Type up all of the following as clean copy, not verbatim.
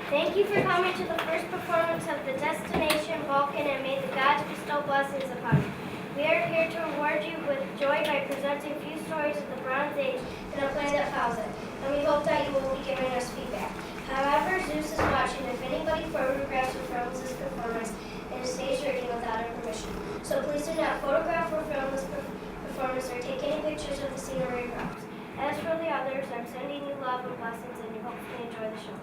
Thank you for coming to the first performance of the Destination Vulcan, and may the gods bestow blessings upon you. We are here to reward you with joy by presenting a few stories of the Bronze Age and a planet Faucet, and we hope that you will be giving us feedback. However, Zeus is watching if anybody photographs or films this performance in a stage reading without our permission. So please do not photograph or film this performance or take any pictures of the scenery or props. As for the others, I'm sending you love and blessings, and you hopefully enjoy the show.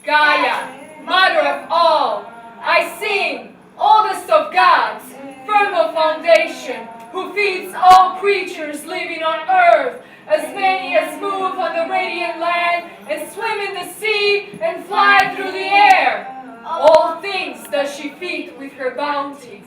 Gaia, mother of all, I sing, oldest of gods, firm of foundation, who feeds all creatures living on earth, as many as move on the radiant land, and swim in the sea, and fly through the air. All things does she feed with her bounty.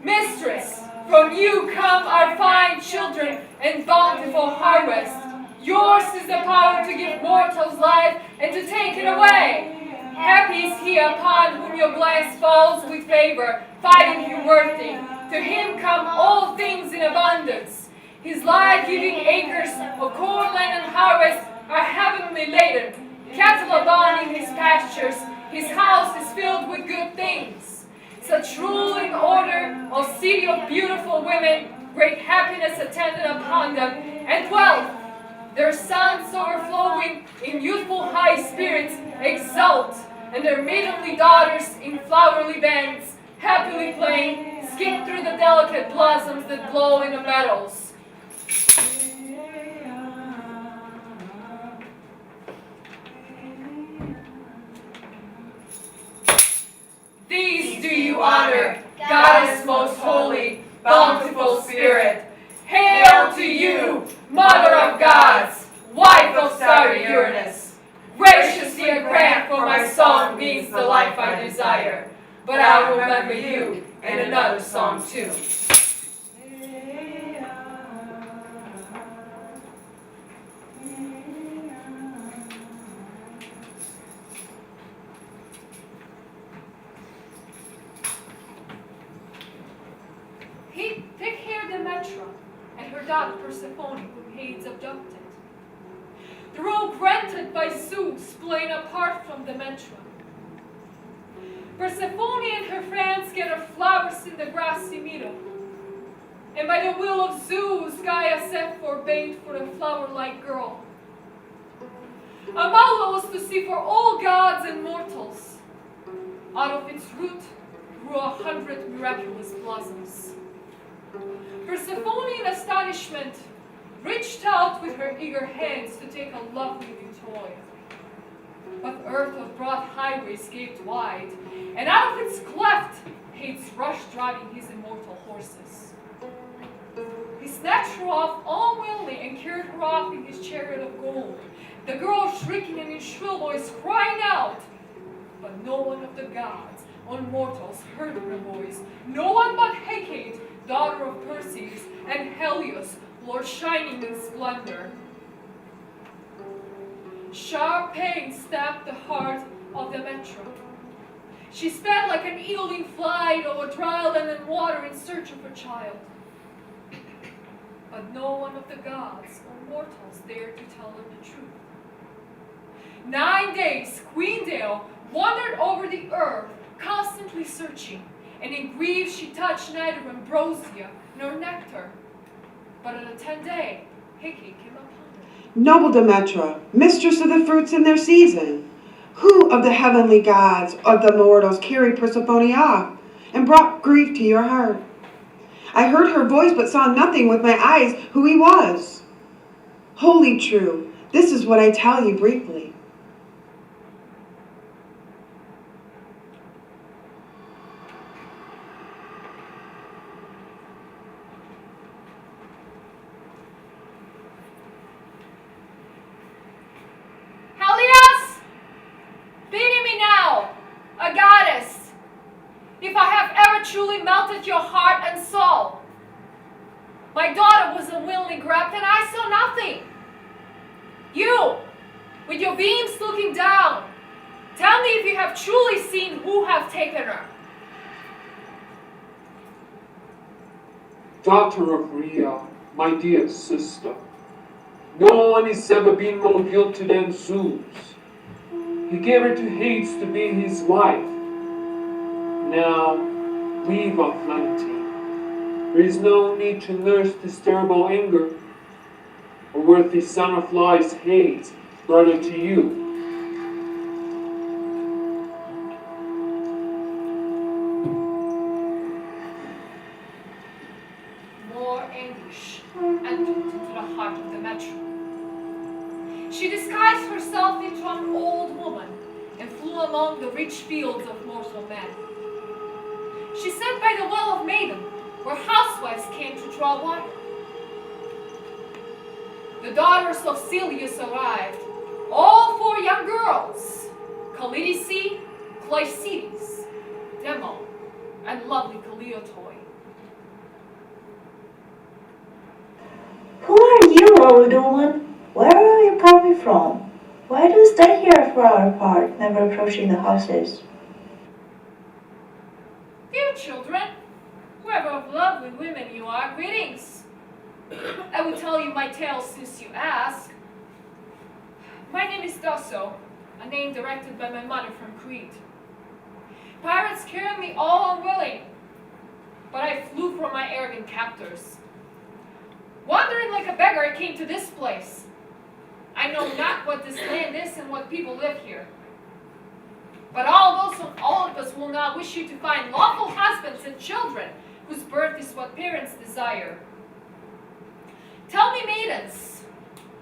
Mistress, from you come our fine children and bountiful harvest. Yours is the power to give mortals life and to take it away. Happy is he upon whom your glance falls with favor, finding him worthy. To him come all things in abundance. His life-giving acres of corn, land, and harvest are heavenly laden. Cattle abound in his pastures. His house is filled with good things. Such ruling order, O city of beautiful women, great happiness attended upon them, and wealth. Their sons overflowing in youthful high spirits exult, and their maidenly daughters in flowery bands, happily playing, skip through the delicate blossoms that blow in the meadows. These do you honor, Goddess most holy, bountiful spirit. Hail to you, Mother of gods, wife of starry Uranus. Graciously grant, for my song means the life I desire. But I will remember you in another song too. Take here Demetra and her daughter Persephone, whom Hades abducted. The role granted by Zeus, playing apart from Demetra. Persephone and her friends gather flowers in the grassy meadow, and by the will of Zeus, Gaia sent for bait for the flower-like girl. Amala was to see for all gods and mortals. Out of its root grew 100 miraculous blossoms. Persephone, in astonishment, reached out with her eager hands to take a lovely new toy. But earth of broad highways gaped wide, and out of its cleft Hades rushed driving his immortal horses. He snatched her off unwillingly and carried her off in his chariot of gold, the girl shrieking and in shrill voice crying out. But no one of the gods or mortals heard her voice, no one but Hecate, daughter of Perseus, and Helios, Lord shining in splendor. Sharp pain stabbed the heart of Demetra. She sped like an eagle in flight over dry land and water in search of her child. But no one of the gods or mortals dared to tell her the truth. 9 days, Queen Dale wandered over the earth, constantly searching, and in grief she touched neither ambrosia nor nectar. But on the 10th day, Hecate came upon her. Noble Demetra, mistress of the fruits in their season, who of the heavenly gods of the mortals carried Persephone off and brought grief to your heart? I heard her voice but saw nothing with my eyes who he was. Wholly true. This is what I tell you briefly. Helios, pity me now, a goddess, if I have ever truly melted your heart and soul. My daughter was unwillingly grabbed and I saw nothing. You, with your beams looking down, tell me if you have truly seen who have taken her. Daughter of Rhea, my dear sister, no one has ever been more guilty than Zeus. He gave her to Hades to be his wife. Now, leave off lamenting. There is no need to nurse this terrible anger. A worthy son of lies Hades brought her to you. More anguish entered into the heart of the matron. She disguised herself into an old woman and flew among the rich fields of mortal men. She sat by the well of Maiden, where housewives came to draw water. The daughters of Celeus arrived, all 4 young girls, Callidice, Clycides, Demo, and lovely Cleotoi. Who are you, old woman? Where are you coming from? Why do you stay here for our part, never approaching the houses? Dear children, whoever of lovely women you are, greetings. I will tell you my tale since you ask. My name is Dosso, a name directed by my mother from Crete. Pirates carried me all unwilling, but I flew from my arrogant captors. Wandering like a beggar, I came to this place. I know not what this land is and what people live here. But all of us will now wish you to find lawful husbands and children, whose birth is what parents desire. Tell me, maidens,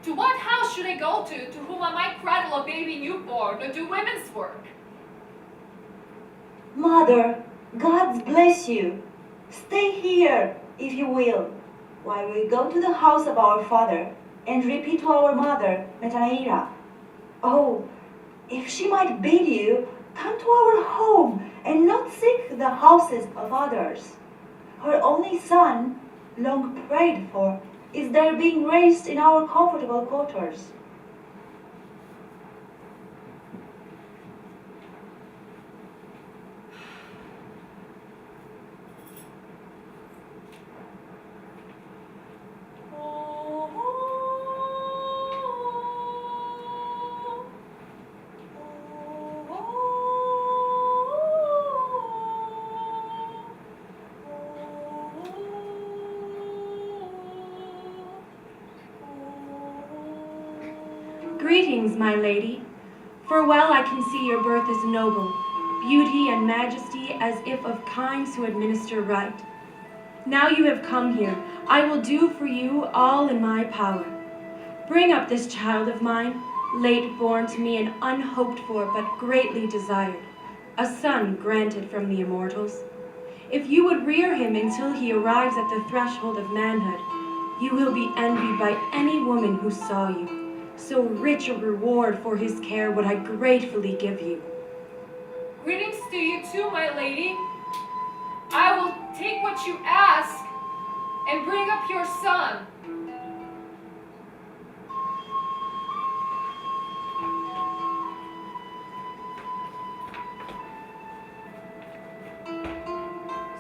to what house should I go to whom I might cradle a baby newborn or do women's work? Mother, God bless you. Stay here, if you will, while we go to the house of our father and repeat to our mother, Metaneira. Oh, if she might bid you, come to our home and not seek the houses of others. Her only son, long prayed for, is there being raised in our comfortable quarters. Greetings, my lady, for well I can see your birth is noble, beauty and majesty as if of kinds who administer right. Now you have come here, I will do for you all in my power. Bring up this child of mine, late born to me and unhoped for but greatly desired, a son granted from the immortals. If you would rear him until he arrives at the threshold of manhood, you will be envied by any woman who saw you. So rich a reward for his care would I gratefully give you. Greetings to you too, my lady. I will take what you ask and bring up your son.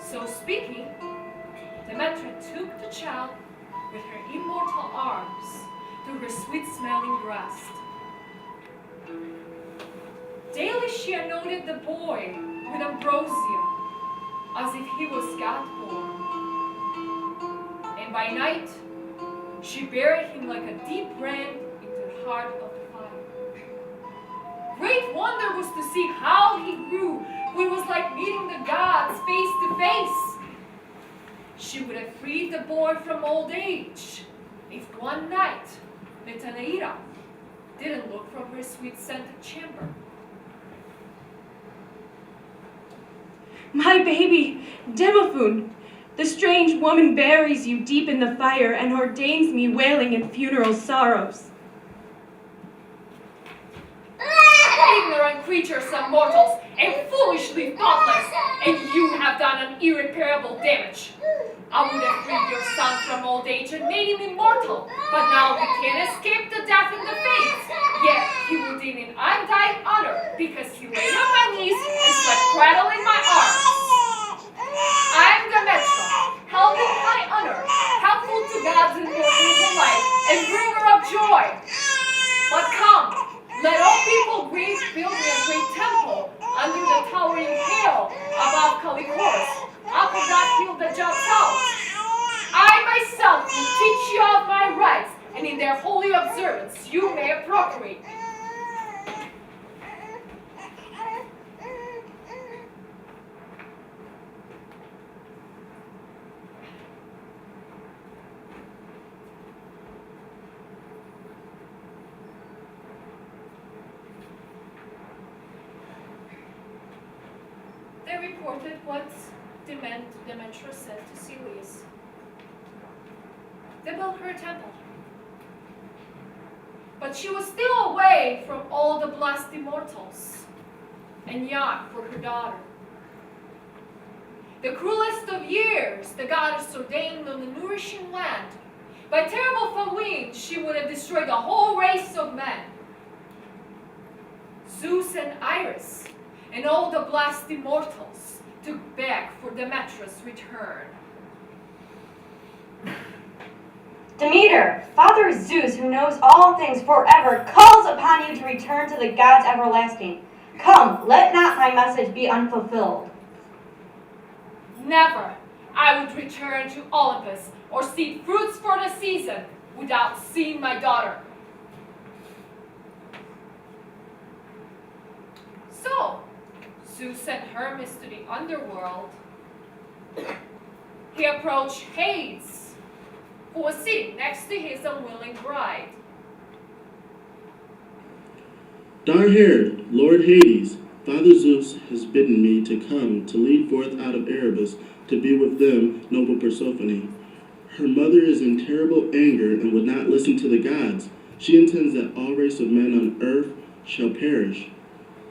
So speaking, Demetra took the child with her immortal arms to her sweet-smelling breast. Daily she anointed the boy with ambrosia, as if he was God-born. And by night, she buried him like a deep brand into the heart of the fire. Great wonder was to see how he grew, for it was like meeting the gods face to face. She would have freed the boy from old age, if one night Metaneira didn't look from her sweet-scented chamber. My baby, Demophoon, the strange woman buries you deep in the fire and ordains me wailing in funeral sorrows. Ignorant creatures and mortals, and foolishly thoughtless, and you have done an irreparable damage. I would have freed your son from old age and made him immortal, but now he can't escape the death in the fates. Yet he will deem in undying honor because he lay on my knees and slept cradled in my arms. I am Demetra, held in high honor, helpful to gods and mortals alike, and bringer of joy. But come, let all people grieve, build me a great temple under the towering hill above Kalikoros, up on that hill that juts out. I myself will teach you of my rites, and in their holy observance you may appropriate. They reported what Demetra said to Celius. They built her a temple. But she was still away from all the blessed immortals and yearned for her daughter. The cruelest of years the goddess ordained on the nourishing land. By terrible Fawin, she would have destroyed the whole race of men. Zeus and Iris and all the blessed immortals took back for Demetra's return. Demeter, Father Zeus, who knows all things forever, calls upon you to return to the gods everlasting. Come, let not my message be unfulfilled. Never I would return to Olympus or seek fruits for the season without seeing my daughter. So, Zeus sent Hermes to the underworld. He approached Hades, who was sitting next to his unwilling bride. Dark-haired Lord Hades, Father Zeus has bidden me to come to lead forth out of Erebus to be with them, noble Persephone. Her mother is in terrible anger and would not listen to the gods. She intends that all race of men on earth shall perish.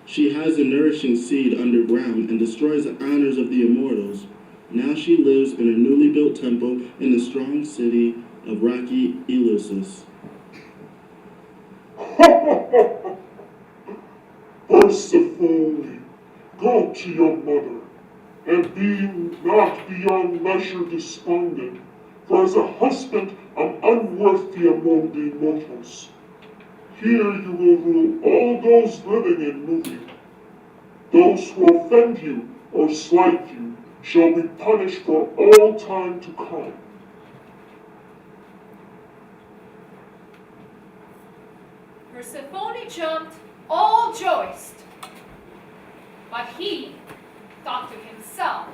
She hides a nourishing seed underground and destroys the honors of the immortals. Now she lives in her newly built temple in the strong city of rocky Eleusis. Persephone, go to your mother, and be not beyond measure despondent, for as a husband I'm unworthy among the immortals. Here you will rule all those living and moving. Those who offend you or slight you shall be punished for all time to come. Persephone jumped all joyous, but he thought to himself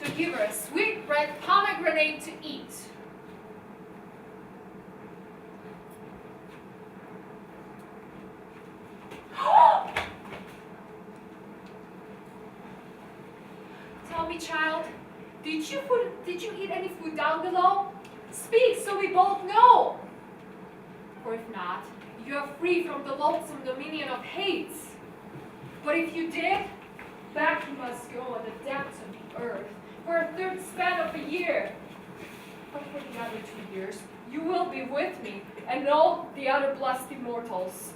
to give her a sweet red pomegranate to eat. Tell me, child, did you eat any food down below? Speak so we both know. For if not, you are free from the loathsome dominion of Hades. But if you did, back you must go at the depths of the earth for a third span of a year. But for the other 2 years, you will be with me and all the other blessed immortals.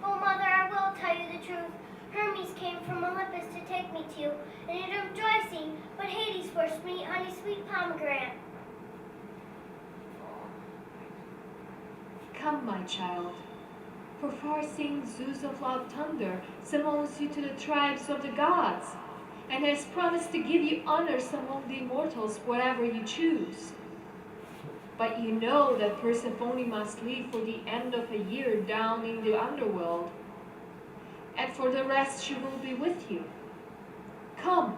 Oh, Mother, I will tell you the truth. Hermes came from Olympus to take me to you, and it of rejoicing, but Hades forced me on his sweet pomegranate. Come, my child, for far-seeing Zeus of loud thunder summons you to the tribes of the gods, and has promised to give you honors among the immortals whatever you choose. But you know that Persephone must leave for the end of a year down in the underworld, and for the rest she will be with you. Come,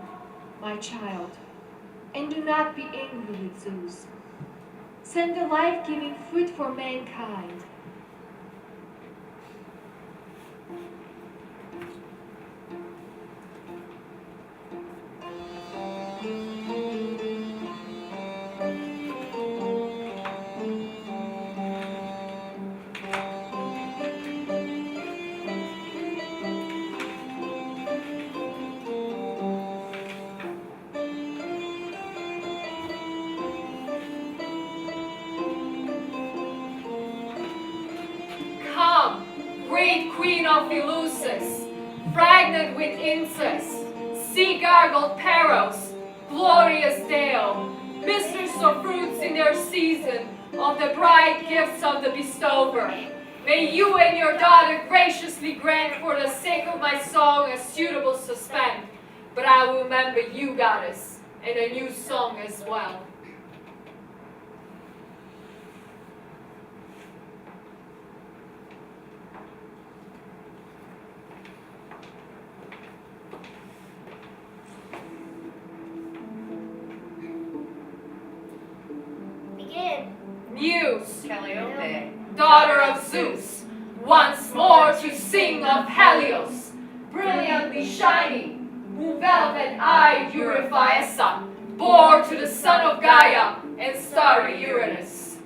my child, and do not be angry with Zeus. send the life-giving fruit for mankind. Come, great queen of Eleusis, fragrant with incest, sea-gargled Paros, glorious Dale, mistress of fruits in their season, of the bright gifts of the bestower. May you and your daughter graciously grant for the sake of my song a suitable suspend, but I will remember you, goddess, and a new song as well. Begin. Muse, Calliope, daughter of Zeus, once more to sing of Helios, brilliantly shining, who velvet-eyed Euryphiassa bore to the son of Gaia and starry Uranus.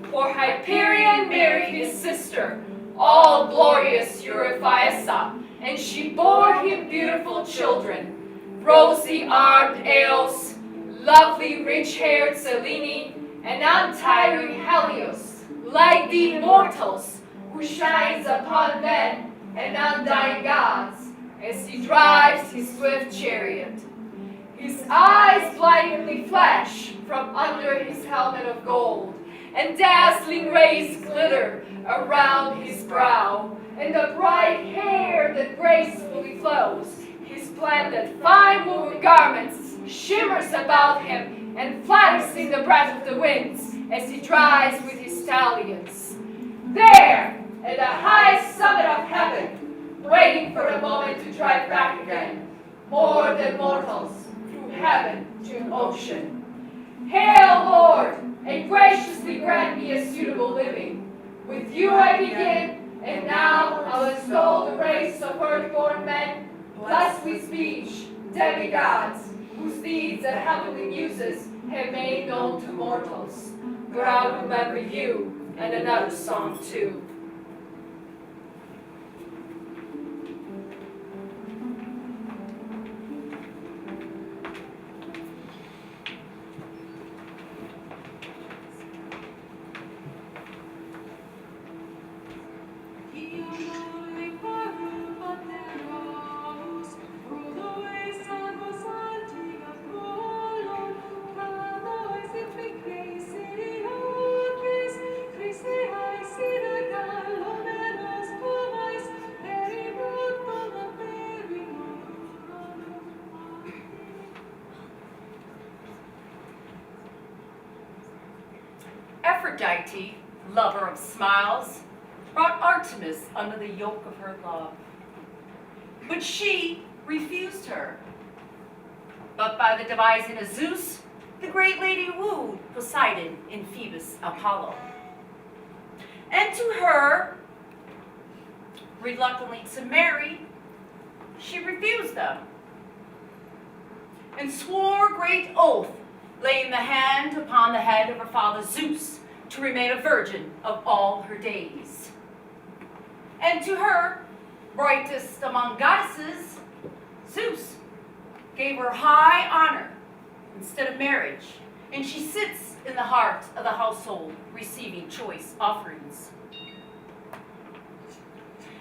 For Hyperion married his sister, all glorious Euryphiassa, and she bore him beautiful children, rosy-armed Eos, lovely rich-haired Selene, and untiring Helios, like the immortals, who shines upon men and undying gods, as he drives his swift chariot. His eyes blindingly flash from under his helmet of gold, and dazzling rays glitter around his brow, and the bright hair that gracefully flows, his splendid fine-woven garments, shimmers about him and flutters in the breath of the winds as he drives with his stallions. There, at the highest summit of heaven, waiting for the moment to drive back again, more than mortals, through heaven to an ocean. Hail, Lord, and graciously grant me a suitable living. With you I begin, and now I'll extol the race of earth-born men, blessed with speech, demigods, whose deeds the heavenly muses have made known to mortals. But I'll remember you and another song too. Aphrodite, lover of smiles, brought Artemis under the yoke of her love. But she refused her. But by the devising of Zeus, the great lady wooed Poseidon and Phoebus Apollo. And to her, reluctantly to marry, she refused them, and swore a great oath, laying the hand upon the head of her father Zeus, to remain a virgin of all her days. And to her, brightest among goddesses, Zeus gave her high honor instead of marriage, and she sits in the heart of the household, receiving choice offerings.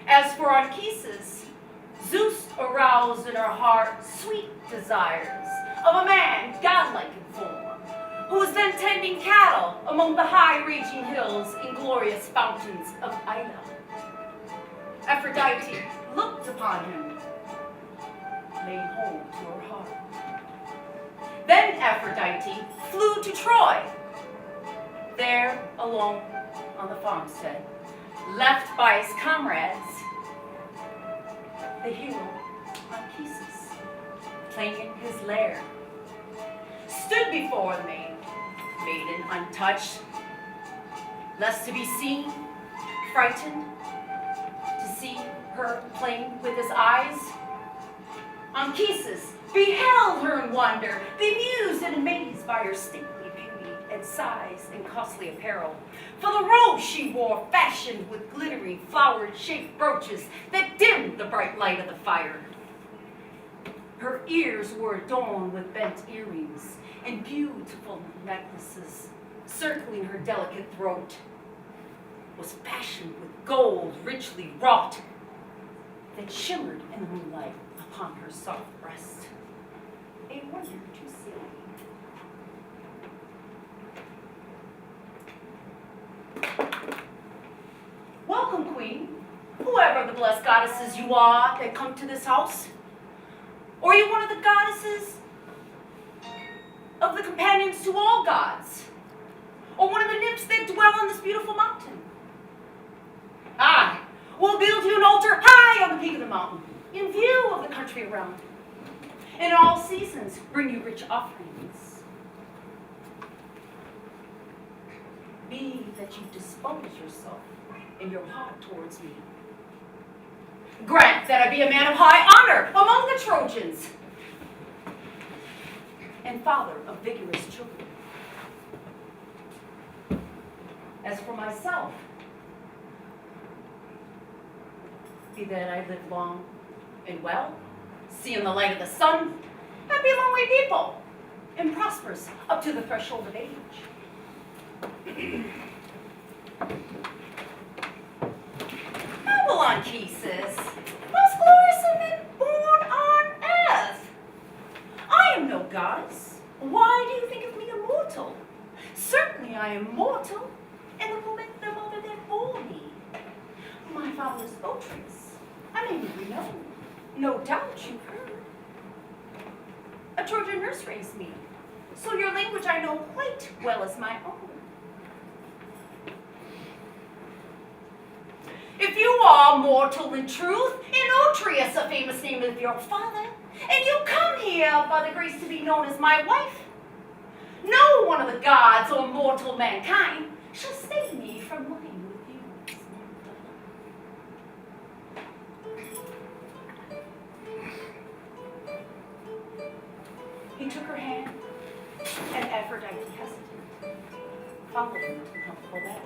As for Anchises, Zeus aroused in her heart sweet desires of a man godlike in form, who was then tending cattle among the high-reaching hills and glorious fountains of Ida. Aphrodite looked upon him, laid hold to her heart. Then Aphrodite flew to Troy. There, alone on the farmstead, left by his comrades, the hero Anchises, claiming his lair, stood before the maiden untouched, lest to be seen, frightened, to see her playing with his eyes. Anchises beheld her in wonder, bemused and amazed by her stately beauty and size and costly apparel. For the robe she wore, fashioned with glittering, flower-shaped brooches that dimmed the bright light of the fire. Her ears were adorned with bent earrings and beautiful necklaces circling her delicate throat. Was fashioned with gold richly wrought that shimmered in the moonlight upon her soft breast. A wonder to see. Welcome, Queen, whoever the blessed goddesses you are that come to this house. Or are you one of the goddesses of the companions to all gods? Or one of the nymphs that dwell on this beautiful mountain? I will build you an altar high on the peak of the mountain, in view of the country around. And in all seasons bring you rich offerings. Be that you dispose yourself in your heart towards me. Grant that I be a man of high honor among the Trojans, and father of vigorous children. As for myself, be that I live long and well, seeing the light of the sun, happy lonely people, and prosperous up to the threshold of age. Noble Anchises, most glorious of men born on earth. I am no goddess. Why do you think of me a mortal? Certainly I am mortal in the moment the mother that bore me. My father is Otreus. I mean, you know. No doubt you've heard. A Trojan nurse raised me, so your language I know quite well as my own. If you are mortal in truth, and Otreus, a famous name of your father, and you come here by the grace to be known as my wife, no one of the gods or mortal mankind shall stay me from lying with you. He took her hand, and Aphrodite hesitated, followed him to the comfortable bed.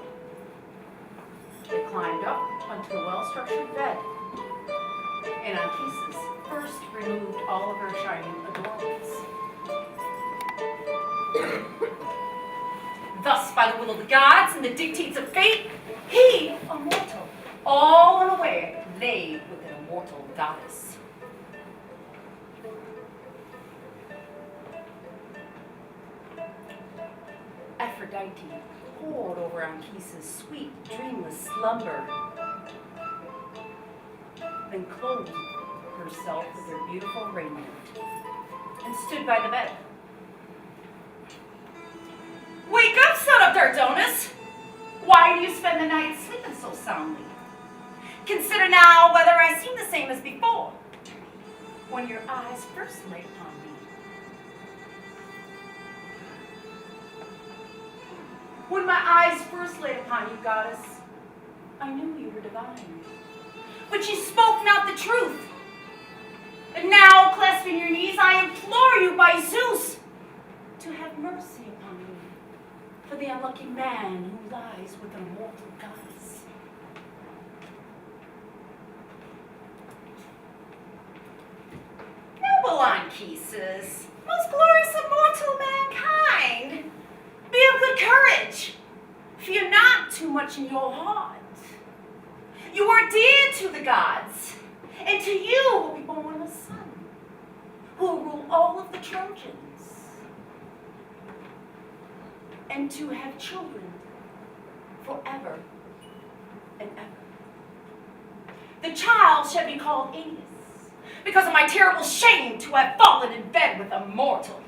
They climbed up onto a well-structured bed, and Anchises first removed all of her shining adornments. Thus, by the will of the gods and the dictates of fate, he, a mortal, all unaware, lay with an immortal goddess. Aphrodite poured over Anchises' sweet, dreamless slumber, then clothed herself with her beautiful raiment and stood by the bed. Wake up, son of Dardanus! Why do you spend the night sleeping so soundly? Consider now whether I seem the same as before, when your eyes first lay upon me. When my eyes first lay upon you, goddess, I knew you were divine. But you spoke not the truth. And now, clasping your knees, I implore you by Zeus to have mercy upon me for the unlucky man who lies with an immortal goddess. Noble Anchises, most glorious of mortal mankind, be of good courage. Fear not too much in your heart. You are dear to the gods, and to you will be born a son who will rule all of the Trojans, and to have children forever and ever. The child shall be called Aeneas, because of my terrible shame to have fallen in bed with a mortal.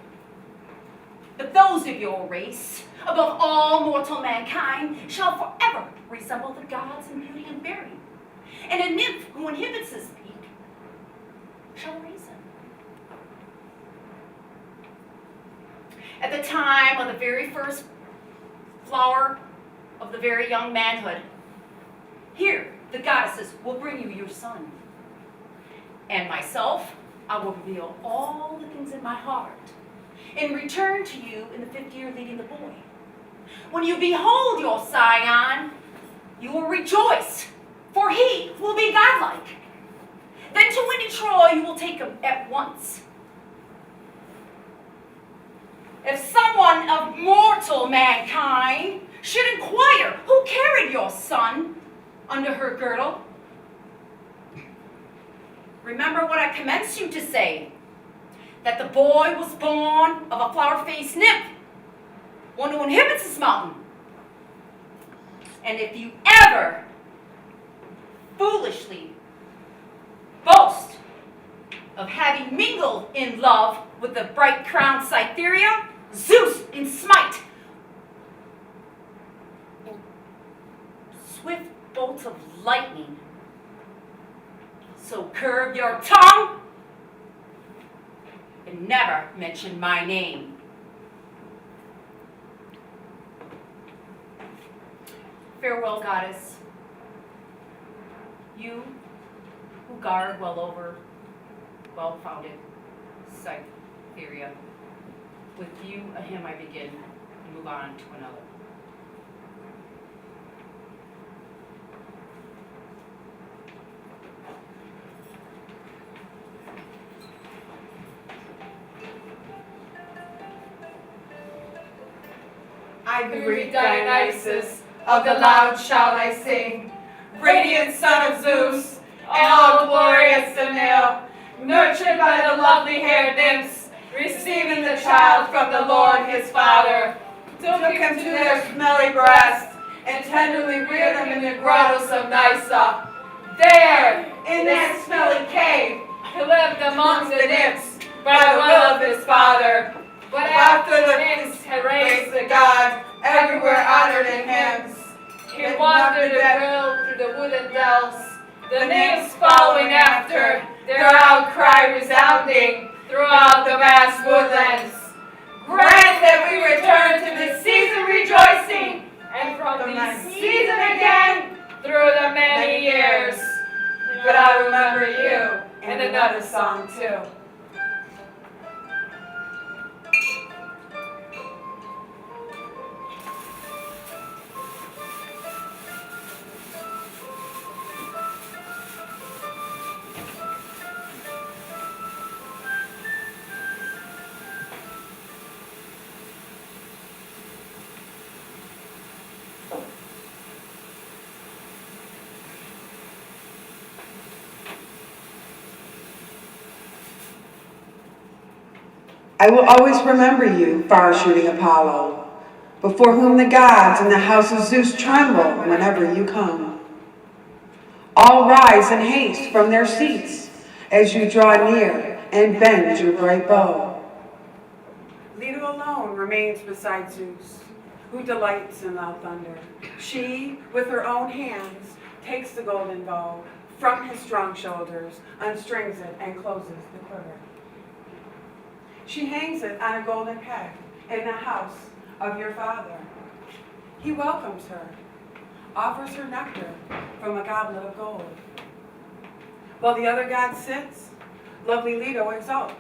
But those of your race, above all mortal mankind, shall forever resemble the gods in beauty and bearing. And a nymph who inhibits his peak shall raise him. At the time of the very first flower of the very young manhood. Here, the goddesses will bring you your son. And myself, I will reveal all the things in my heart and return to you in the 5th year leading the boy. When you behold your scion, you will rejoice, for he will be godlike. Then to windy Troy you will take him at once. If someone of mortal mankind should inquire who carried your son under her girdle, remember what I commenced you to say, that the boy was born of a flower-faced nymph, one who inhabits this mountain. And if you ever foolishly boast of having mingled in love with the bright-crowned Cytherea, Zeus in smite will swift bolts of lightning. So curb your tongue and never mention my name. Farewell, goddess. You who guard well-founded Cytherea. With you a hymn I begin and move on to another. I greet Dionysus, of the loud shout I sing, radiant son of Zeus, and all glorious Enil, nurtured by the lovely haired nymphs, receiving the child from the Lord his Father, took him to their smelly breast, and tenderly reared him in the grottos of Nysa. There, in that smelly cave, he lived among the nymphs, by the will of his father. But after the nymphs had raised the god, everywhere honored in hymns, he wandered at will through the wooded dells, the nymphs following after, their outcry resounding throughout the vast woodlands. Grant that we return to this season rejoicing, and from this season again through the many years. But I remember you in another song too. I will always remember you, far-shooting Apollo, before whom the gods in the house of Zeus tremble whenever you come. All rise in haste from their seats as you draw near and bend your bright bow. Leto alone remains beside Zeus, who delights in loud thunder. She, with her own hands, takes the golden bow from his strong shoulders, unstrings it, and closes the quiver. She hangs it on a golden peg in the house of your father. He welcomes her, offers her nectar from a goblet of gold. While the other god sits, lovely Leto exults,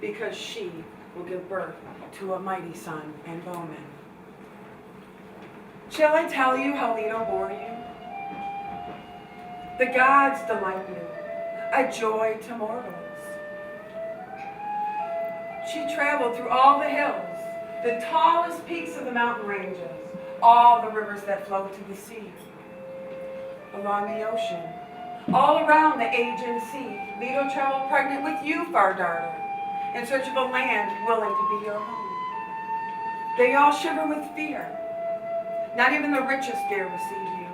because she will give birth to a mighty son and bowman. Shall I tell you how Leto bore you? The gods delight you, a joy to mortals. She traveled through all the hills, the tallest peaks of the mountain ranges, all the rivers that flow to the sea, along the ocean, all around the Aegean Sea. Leto traveled pregnant with you, far darter, in search of a land willing to be your home. They all shiver with fear. Not even the richest dare receive you.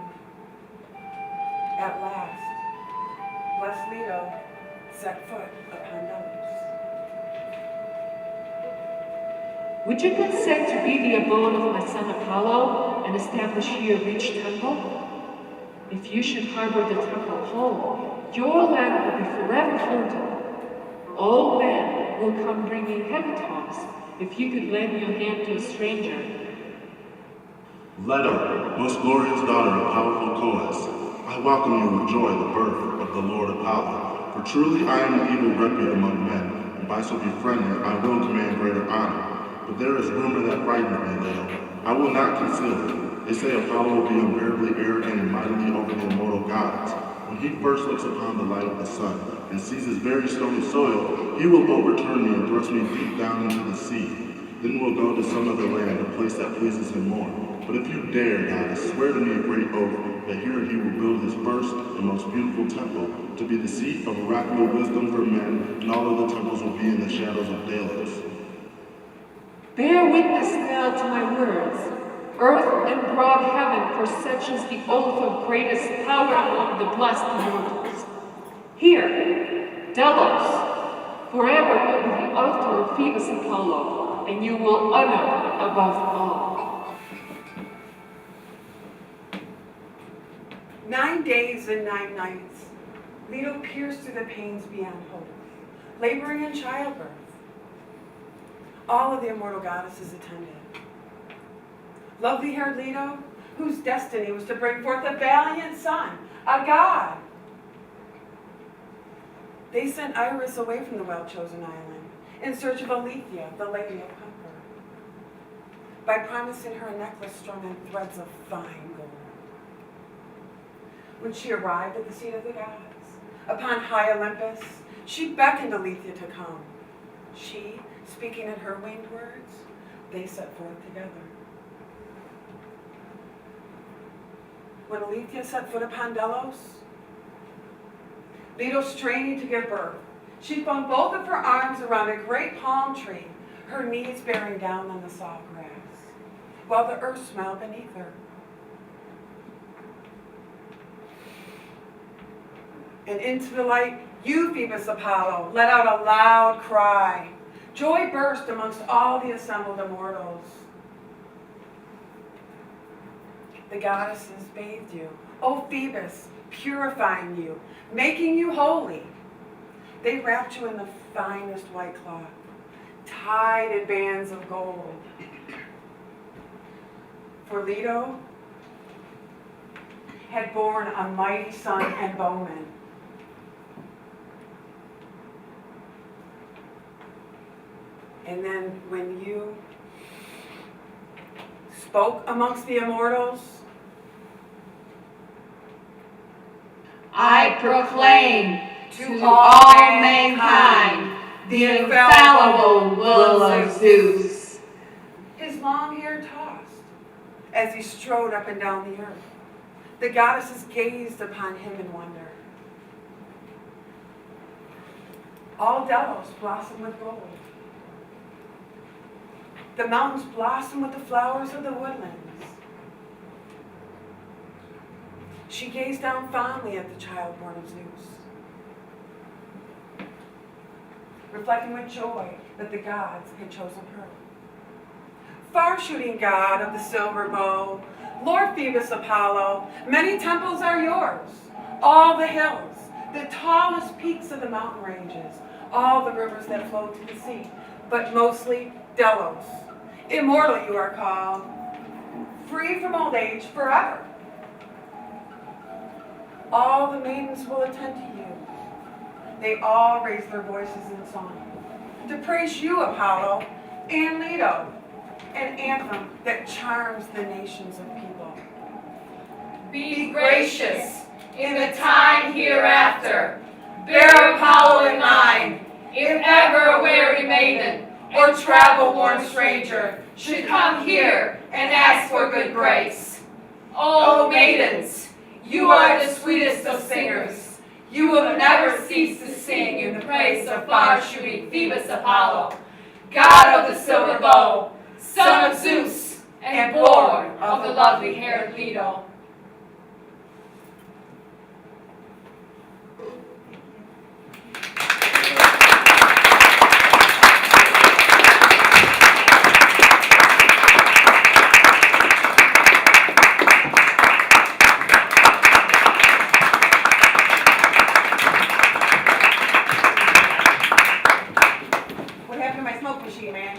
At last, blessed Leto set foot upon Delos. Would you consent to be the abode of my son Apollo and establish here a rich temple? If you should harbor the temple home, your land will be forever fertile. All men will come bringing hecatombs if you could lend your hand to a stranger. Leto, most glorious daughter of powerful Coas, I welcome you with joy the birth of the Lord Apollo. For truly I am of evil repute among men, and by so befriending I will command greater honor. But there is rumor that frightens me, Leto. I will not conceal it. They say Apollo will be unbearably arrogant and mightily over the immortal gods. When he first looks upon the light of the sun and sees his very stony soil, he will overturn me and thrust me deep down into the sea. Then we'll go to some other land, a place that pleases him more. But if you dare, goddess, swear to me a great oath that here he will build his first and most beautiful temple, to be the seat of oracular wisdom for men, and all other temples will be in the shadows of Delos. Bear witness now to my words. Earth and broad heaven, for such is the oath of greatest power among the blessed immortals. Here, Delos, forever will be the altar of Phoebus Apollo, and you will honor above all. 9 days and 9 nights, Leto pierced through the pains beyond hope, laboring in childbirth. All of the immortal goddesses attended. Lovely-haired Leto, whose destiny was to bring forth a valiant son, a god. They sent Iris away from the well-chosen island in search of Alethea, the lady of comfort, by promising her a necklace strung in threads of fine gold. When she arrived at the seat of the gods, upon high Olympus, she beckoned Alethea to come. She, speaking in her winged words, they set forth together. When Alethea set foot upon Delos, Leto straining to give birth, she flung both of her arms around a great palm tree, her knees bearing down on the soft grass, while the earth smiled beneath her. And into the light, you, Phoebus Apollo, let out a loud cry. Joy burst amongst all the assembled immortals. The goddesses bathed you, O Phoebus, purifying you, making you holy. They wrapped you in the finest white cloth, tied in bands of gold. For Leto had borne a mighty son and bowman. And then when you spoke amongst the immortals, I proclaim to all mankind the infallible will of Zeus. His long hair tossed as he strode up and down the earth. The goddesses gazed upon him in wonder. All Delos blossomed with gold. The mountains blossomed with the flowers of the woodlands. She gazed down fondly at the child born of Zeus, reflecting with joy that the gods had chosen her. Far-shooting god of the silver bow, Lord Phoebus Apollo, many temples are yours, all the hills, the tallest peaks of the mountain ranges, all the rivers that flow to the sea, but mostly Delos. Immortal you are called, free from old age forever. All the maidens will attend to you. They all raise their voices in song to praise you, Apollo, and Leto, an anthem that charms the nations of people. Be gracious in the time hereafter. Bear Apollo in mind, if ever a weary maiden or travel-worn stranger should come here and ask for good grace. O maidens, you are the sweetest of singers. You will never cease to sing in the praise of far-shooting Phoebus Apollo, god of the silver bow, son of Zeus, and born of the lovely-haired Leto. What happened to my smoke machine, man?